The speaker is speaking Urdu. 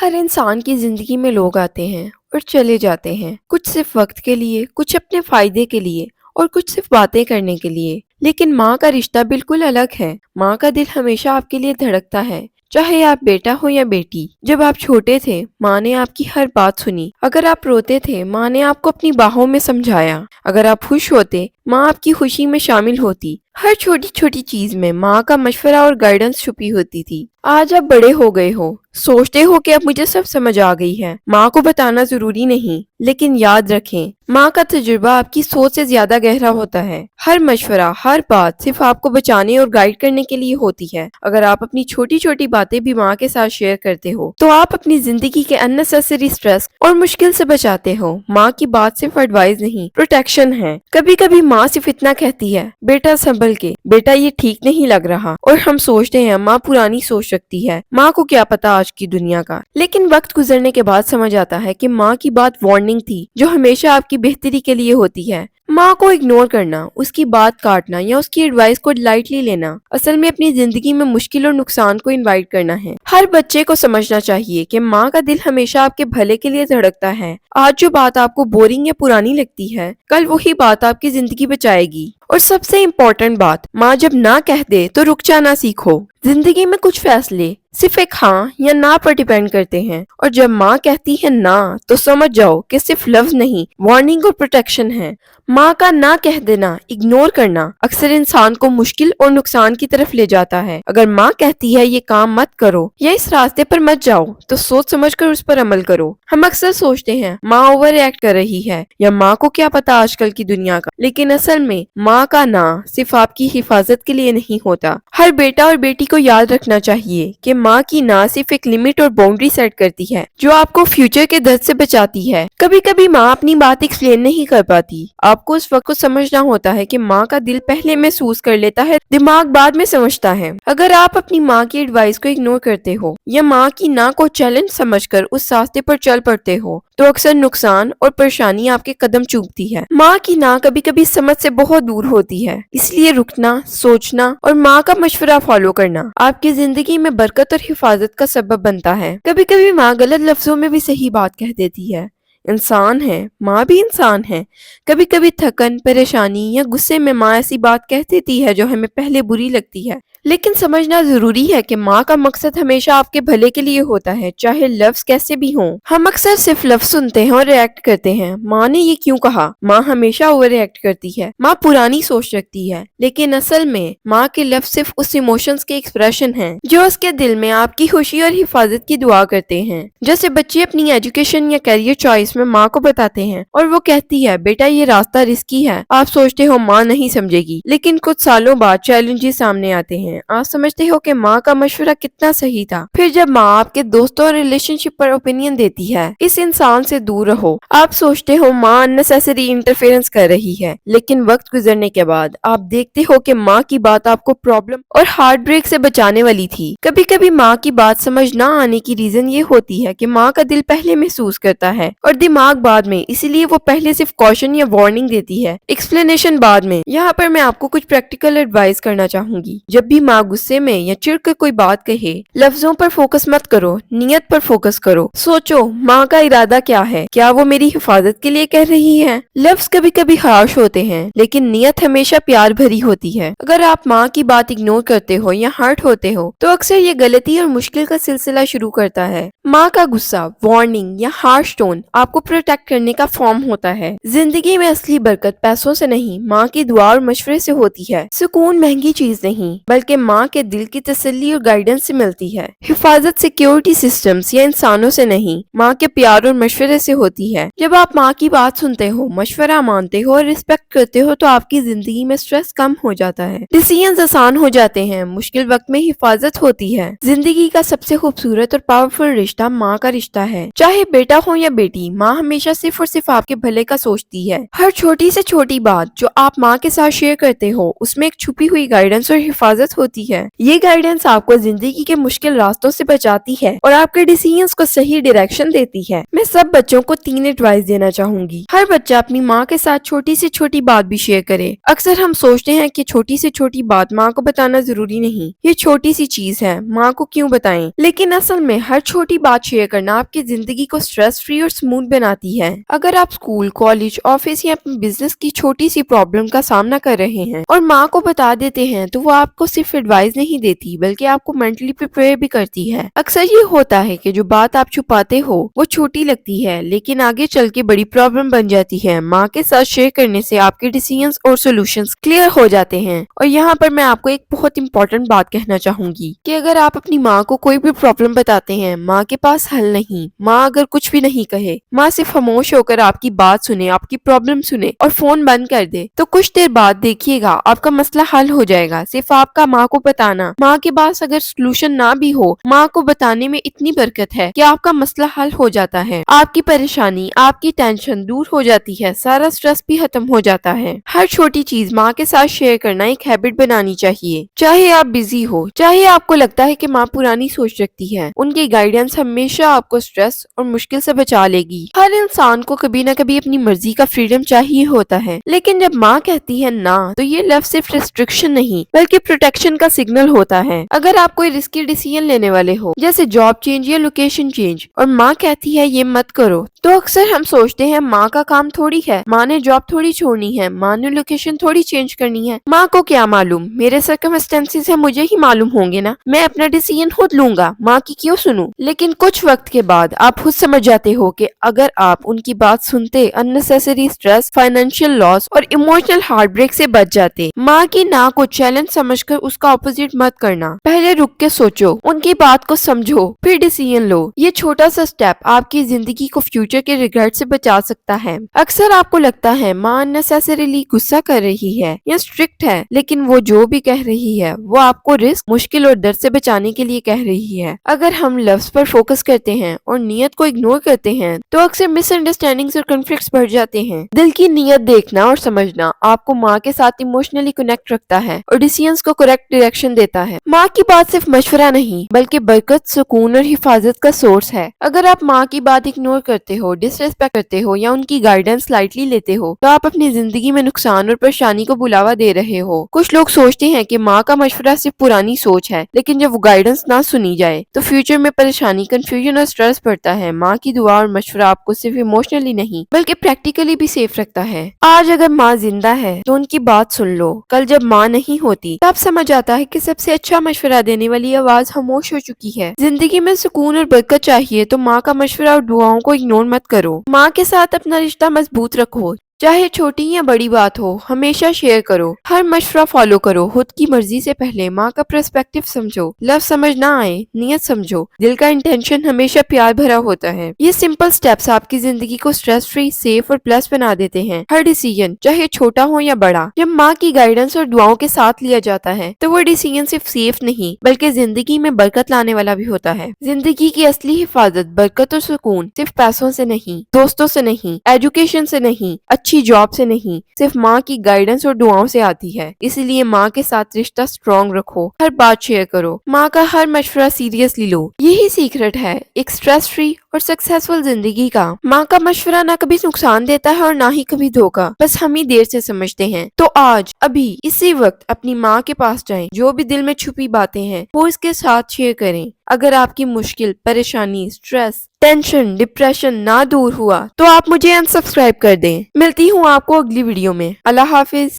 ہر انسان کی زندگی میں لوگ آتے ہیں اور چلے جاتے ہیں، کچھ صرف وقت کے لیے، کچھ اپنے فائدے کے لیے اور کچھ صرف باتیں کرنے کے لیے۔ لیکن ماں کا رشتہ بالکل الگ ہے۔ ماں کا دل ہمیشہ آپ کے لیے دھڑکتا ہے، چاہے آپ بیٹا ہو یا بیٹی۔ جب آپ چھوٹے تھے، ماں نے آپ کی ہر بات سنی۔ اگر آپ روتے تھے، ماں نے آپ کو اپنی باہوں میں سمجھایا۔ اگر آپ خوش ہوتے، ماں آپ کی خوشی میں شامل ہوتی۔ ہر چھوٹی چھوٹی چیز میں ماں کا مشورہ اور گائیڈنس چھپی ہوتی تھی۔ آج آپ بڑے ہو گئے ہو، سوچتے ہو کہ اب مجھے سب سمجھ آ گئی ہے۔ ماں کو بتانا ضروری نہیں، لیکن یاد رکھیں، ماں کا تجربہ آپ کی سوچ سے زیادہ گہرا ہوتا ہے۔ ہر مشورہ، ہر بات صرف آپ کو بچانے اور گائیڈ کرنے کے لیے ہوتی ہے۔ اگر آپ اپنی چھوٹی چھوٹی باتیں بھی ماں کے ساتھ شیئر کرتے ہو، تو آپ اپنی زندگی کے unnecessary سٹریس اور مشکل سے بچاتے ہو۔ ماں کی بات صرف ایڈوائز نہیں، پروٹیکشن ہے۔ کبھی کبھی ماں صرف اتنا کہتی ہے، بیٹا سنبھل کے، بیٹا یہ ٹھیک نہیں لگ رہا، اور ہم سوچتے ہیں ماں پرانی سوچ رکھتی ہے، ماں کو کیا پتا آج کی دنیا کا۔ لیکن وقت گزرنے کے بعد سمجھ آتا ہے کہ ماں کی بات وارننگ تھی، جو ہمیشہ آپ کی بہتری کے لیے ہوتی ہے۔ ماں کو اگنور کرنا، اس کی بات کاٹنا یا اس کی ایڈوائس کو لائٹلی لینا، اصل میں اپنی زندگی میں مشکل اور نقصان کو انوائٹ کرنا ہے۔ ہر بچے کو سمجھنا چاہیے کہ ماں کا دل ہمیشہ آپ کے بھلے کے لیے دھڑکتا ہے۔ آج جو بات آپ کو بورنگ یا پرانی لگتی ہے، کل وہی بات آپ کی زندگی بچائے گی۔ اور سب سے امپورٹنٹ بات، ماں جب نہ کہہ دے تو رک جانا سیکھو۔ زندگی میں کچھ فیصلے صرف ایک ہاں یا نہ پر ڈیپینڈ کرتے ہیں، اور جب ماں کہتی ہے نہ، تو سمجھ جاؤ کہ صرف لفظ نہیں، وارننگ اور پروٹیکشن ہے۔ ماں کا نہ کہہ دینا، اگنور کرنا، اکثر انسان کو مشکل اور نقصان کی طرف لے جاتا ہے۔ اگر ماں کہتی ہے یہ کام مت کرو یا اس راستے پر مت جاؤ، تو سوچ سمجھ کر اس پر عمل کرو۔ ہم اکثر سوچتے ہیں ماں اوور ریئیکٹ کر رہی ہے، یا ماں کو کیا پتا آج کل کی دنیا کا، لیکن اصل میں ماں کا نہ صرف آپ کی حفاظت کے لیے نہیں ہوتا۔ ہر بیٹا اور بیٹی کو یاد رکھنا چاہیے کہ ماں کی نہ صرف ایک لمٹ اور باؤنڈری سیٹ کرتی ہے، جو آپ کو فیوچر کے درد سے بچاتی ہے۔ کبھی کبھی ماں اپنی بات ایکسپلین نہیں کر پاتی، آپ کو اس وقت کو سمجھنا ہوتا ہے کہ ماں کا دل پہلے محسوس کر لیتا ہے، دماغ بعد میں سمجھتا ہے۔ اگر آپ اپنی ماں کی ایڈوائس کو اگنور کرتے ہو، یا ماں کی نہ کو چیلنج سمجھ کر اس راستے پر چل پڑتے ہو، تو اکثر نقصان اور پریشانی آپ کے قدم چومتی ہے۔ ماں کی نہ کبھی کبھی سمجھ سے بہت دور ہوتی ہے، اس لیے رکنا، سوچنا اور ماں کا مشورہ فالو کرنا آپ کی زندگی میں برکت اور حفاظت کا سبب بنتا ہے۔ کبھی کبھی ماں غلط لفظوں میں بھی صحیح بات کہہ دیتی ہے۔ انسان ہے، ماں بھی انسان ہے۔ کبھی کبھی تھکن، پریشانی یا غصے میں ماں ایسی بات کہہ دیتی ہے جو ہمیں پہلے بری لگتی ہے، لیکن سمجھنا ضروری ہے کہ ماں کا مقصد ہمیشہ آپ کے بھلے کے لیے ہوتا ہے، چاہے لفظ کیسے بھی ہوں۔ ہم اکثر صرف لفظ سنتے ہیں اور ریئیکٹ کرتے ہیں، ماں نے یہ کیوں کہا۔ ماں ہمیشہ اوور ریئیکٹ کرتی ہے، ماں پرانی سوچ رکھتی ہے، لیکن اصل میں ماں کے لفظ صرف اس ایموشنز کے ایکسپریشن ہیں جو اس کے دل میں آپ کی خوشی اور حفاظت کی دعا کرتے ہیں۔ جیسے بچے اپنی ایجوکیشن یا کیریئر چوائس میں ماں کو بتاتے ہیں، اور وہ کہتی ہے بیٹا یہ راستہ رسکی ہے۔ آپ سوچتے ہو ماں نہیں سمجھے گی، لیکن کچھ سالوں بعد چیلنجز سامنے آتے ہیں، آپ سمجھتے ہو کہ ماں کا مشورہ کتنا صحیح تھا۔ پھر جب ماں آپ کے دوستوں اور ریلیشن شپ پر اوپینین دیتی ہے، اس انسان سے دور رہو۔ آپ سوچتے ہو ماں unnecessary انٹرفیئرنس کر رہی ہے، لیکن وقت گزرنے کے بعد آپ دیکھتے ہو کہ ماں کی بات آپ کو پرابلم اور ہارٹ بریک سے بچانے والی تھی۔ کبھی کبھی ماں کی بات سمجھ نہ آنے کی ریزن یہ ہوتی ہے کہ ماں کا دل پہلے محسوس کرتا ہے اور دماغ بعد میں، اسی لیے وہ پہلے صرف کوشن یا وارننگ دیتی ہے، ایکسپلینیشن بعد میں۔ یہاں پر میں آپ کو کچھ پریکٹیکل ایڈوائز کرنا چاہوں گی۔ جب بھی ماں غصے میں یا چڑ کر کوئی بات کہے، لفظوں پر فوکس مت کرو، نیت پر فوکس کرو۔ سوچو ماں کا ارادہ کیا ہے، کیا وہ میری حفاظت کے لیے کہہ رہی ہے۔ لفظ کبھی کبھی ہارش ہوتے ہیں، لیکن نیت ہمیشہ پیار بھری ہوتی ہے۔ اگر آپ ماں کی بات اگنور کرتے ہو یا ہرٹ ہوتے ہو، تو اکثر یہ غلطی اور مشکل کا سلسلہ شروع کرتا ہے۔ ماں کا غصہ، وارننگ یا ہارش ٹون آپ کو پروٹیکٹ کرنے کا فارم ہوتا ہے۔ زندگی میں اصلی برکت پیسوں سے نہیں، ماں کی دعا اور مشورے سے ہوتی ہے۔ سکون مہنگی چیز نہیں، بلکہ ماں کے دل کی تسلی اور گائیڈنس سے ملتی ہے۔ حفاظت سیکیورٹی سسٹمز یا انسانوں سے نہیں، ماں کے پیار اور مشورے سے ہوتی ہے۔ جب آپ ماں کی بات سنتے ہو، مشورہ مانتے ہو اور رسپیکٹ کرتے ہو، تو آپ کی زندگی میں سٹریس کم ہو جاتا ہے، ڈیسیژنز آسان ہو جاتے ہیں، مشکل وقت میں حفاظت ہوتی ہے۔ زندگی کا سب سے خوبصورت اور پاورفل رشتہ ماں کا رشتہ ہے۔ چاہے بیٹا ہو یا بیٹی، ماں ہمیشہ صرف اور صرف آپ کے بھلے کا سوچتی ہے۔ ہر چھوٹی سے چھوٹی بات جو آپ ماں کے ساتھ شیئر کرتے ہو اس میں ایک چھپی ہوئی گائیڈنس اور حفاظت ہوتی ہے۔ یہ گائیڈنس آپ کو زندگی کے مشکل راستوں سے بچاتی ہے اور آپ کے ڈیسیژنز کو صحیح ڈائریکشن دیتی ہے۔ میں سب بچوں کو 3 ایڈوائس دینا چاہوں گی۔ ہر بچہ اپنی ماں کے ساتھ چھوٹی سے چھوٹی بات بھی شیئر کرے۔ اکثر ہم سوچتے ہیں کہ چھوٹی سے چھوٹی بات ماں کو بتانا ضروری نہیں، یہ چھوٹی سی چیز ہے، ماں کو کیوں بتائیں؟ لیکن اصل میں ہر چھوٹی بات شیئر کرنا آپ کی زندگی کو سٹریس فری اور سموتھ بناتی ہے۔ اگر آپ اسکول، کالج، آفس یا اپنے بزنس کی چھوٹی سی پرابلم کا سامنا کر رہے ہیں اور ماں کو بتا دیتے ہیں تو وہ آپ کو صرف ایڈوائز نہیں دیتی بلکہ آپ کو مینٹلی پریپیئر بھی کرتی ہے۔ اکثر یہ ہوتا ہے کہ جو بات آپ چھپاتے ہو وہ چھوٹی لگتی ہے لیکن آگے چل کے بڑی پرابلم بن جاتی ہے۔ ماں کے ساتھ شیئر کرنے سے آپ کے ڈیسیژنز اور سولوشنز کلیئر ہو جاتے ہیں۔ اور یہاں پر میں آپ کو ایک بہت امپورٹنٹ بات کہنا چاہوں گی کہ اگر آپ اپنی ماں کو کوئی بھی پرابلم بتاتے ہیں، ماں کے پاس حل نہیں، ماں اگر کچھ بھی نہیں کہے، ماں صرف خاموش ہو کر آپ کی بات سنے، آپ کی پرابلم سنے اور فون بند کر دے تو کچھ دیر بعد دیکھیے گا آپ کا مسئلہ حل ہو جائے گا۔ صرف آپ کا ماں کو بتانا، ماں کے پاس اگر سولوشن نہ بھی ہو، ماں کو بتانے میں اتنی برکت ہے کہ آپ کا مسئلہ حل ہو جاتا ہے، آپ کی پریشانی، آپ کی ٹینشن دور ہو جاتی ہے، سارا سٹریس بھی ختم ہو جاتا ہے۔ ہر چھوٹی چیز ماں کے ساتھ شیئر کرنا ایک ہیبٹ بنانی چاہیے۔ چاہے آپ بزی ہو، چاہے آپ کو لگتا ہے کہ ماں پرانی سوچ رکھتی ہے، ان کی گائیڈنس ہمیشہ آپ کو سٹریس اور مشکل سے بچا لے گی۔ ہر انسان کو کبھی نہ کبھی اپنی مرضی کا فریڈم چاہیے ہوتا ہے، لیکن جب ماں کہتی ہے نہ تو یہ لفظ صرف ریسٹرکشن نہیں بلکہ پروٹیکشن کا سگنل ہوتا ہے۔ اگر آپ کوئی رسکی ڈیسیژن لینے والے ہو جیسے جاب چینج یا لوکیشن چینج اور ماں کہتی ہے یہ مت کرو تو اکثر ہم سوچتے ہیں ماں کا کام تھوڑی ہے، ماں نے جاب تھوڑی چھوڑنی ہے، ماں نے لوکیشن تھوڑی چینج کرنی ہے، ماں کو کیا معلوم، میرے سرکمسٹینسز ہیں، مجھے ہی معلوم ہوں گے نا، میں اپنا ڈیسیژن خود لوں گا، ماں کی کیوں سنوں؟ لیکن کچھ وقت کے بعد آپ خود سمجھ جاتے ہو کہ اگر آپ ان کی بات سنتے اننیسیسری سٹریس، فائنینشیل لاس اور ایموشنل ہارٹ بریک سے بچ جاتے۔ ماں کی نا کو چیلنج سمجھ کر اس کا اپوزٹ مت کرنا، پہلے رک کے سوچو، ان کی بات کو سمجھو، پھر ڈیسیژن لو۔ یہ چھوٹا سا سٹیپ آپ کی زندگی کو فیوچر کے ریگریٹ سے بچا سکتا ہے۔ اکثر آپ کو لگتا ہے ماں اننیسیسریلی غصہ کر رہی ہے یا اسٹرکٹ ہے، لیکن وہ جو بھی کہہ رہی ہے وہ آپ کو رسک، مشکل اور درد سے بچانے کے لیے کہہ رہی ہے۔ اگر ہم لفظ پر فوکس کرتے ہیں اور نیت کو اگنور کرتے ہیں تو اکثر مس انڈرسٹینڈنگز اور کنفلکٹس بڑھ جاتے ہیں۔ دل کی نیت دیکھنا اور سمجھنا آپ کو ماں کے ساتھ ایموشنلی کنیکٹ رکھتا ہے اور ڈیسیژنز کو کریکٹ ڈائریکشن دیتا ہے۔ ماں کی بات صرف مشورہ نہیں بلکہ برکت، سکون اور حفاظت کا سورس ہے۔ اگر آپ ماں کی بات اگنور کرتے ہو، ڈس ریسپیکٹ کرتے ہو یا ان کی گائیڈنس لائٹلی لیتے ہو تو آپ اپنی زندگی میں نقصان اور پریشانی کو بلاوا دے رہے ہو۔ کچھ لوگ سوچتے ہیں کہ ماں کا مشورہ صرف پرانی سوچ ہے، لیکن جب وہ گائیڈنس نہ سنی جائے تو فیوچر میں پریشانی، کنفیوژن اور سٹریس بڑھتا ہے۔ ماں کی دعا اور مشورہ آپ کو صرف ایموشنلی نہیں بلکہ پریکٹیکلی بھی سیف رکھتا ہے۔ آج اگر ماں زندہ ہے تو ان کی بات سن لو، کل جب ماں نہیں ہوتی تب سمجھ آتا ہے کہ سب سے اچھا مشورہ دینے والی آواز خاموش ہو چکی ہے۔ زندگی میں سکون اور برکت چاہیے تو ماں کا مشورہ اور دعاؤں کو اگنور مت کرو۔ ماں کے ساتھ اپنا رشتہ مضبوط رکھو، چاہے چھوٹی یا بڑی بات ہو، ہمیشہ شیئر کرو، ہر مشورہ فالو کرو، خود کی مرضی سے پہلے ماں کا پرسپیکٹو سمجھو، لفظ سمجھ نہ آئے، نیت سمجھو، دل کا انٹینشن ہمیشہ پیار بھرا ہوتا ہے۔ یہ سمپل سٹیپس آپ کی زندگی کو سٹریس فری، سیف اور پلس بنا دیتے ہیں۔ ہر ڈیسیژن چاہے چھوٹا ہو یا بڑا جب ماں کی گائیڈنس اور دعاؤں کے ساتھ لیا جاتا ہے تو وہ ڈیسیژن صرف سیف نہیں بلکہ زندگی میں برکت لانے والا بھی ہوتا ہے۔ زندگی کی اصلی حفاظت، برکت اور سکون صرف پیسوں سے نہیں، دوستوں سے نہیں، ایجوکیشن سے نہیں، اچھی جاب سے نہیں، صرف ماں کی گائیڈنس اور دعاؤں سے آتی ہے۔ اسی لیے ماں کے ساتھ رشتہ سٹرونگ رکھو، ہر بات شیئر کرو، ماں کا ہر مشورہ سیریسلی لو۔ یہی سیکرٹ ہے ایک سٹریس فری اور سکسیسفل زندگی کا۔ ماں کا مشورہ نہ کبھی نقصان دیتا ہے اور نہ ہی کبھی دھوکا، بس ہم ہی دیر سے سمجھتے ہیں۔ تو آج ابھی اسی وقت اپنی ماں کے پاس جائیں، جو بھی دل میں چھپی باتیں ہیں وہ اس کے ساتھ شیئر کریں۔ اگر آپ کی مشکل، پریشانی، سٹریس، ٹینشن، ڈپریشن نہ دور ہوا تو آپ مجھے انسبسکرائب کر دیں۔ ملتی ہوں آپ کو اگلی ویڈیو میں۔ اللہ حافظ۔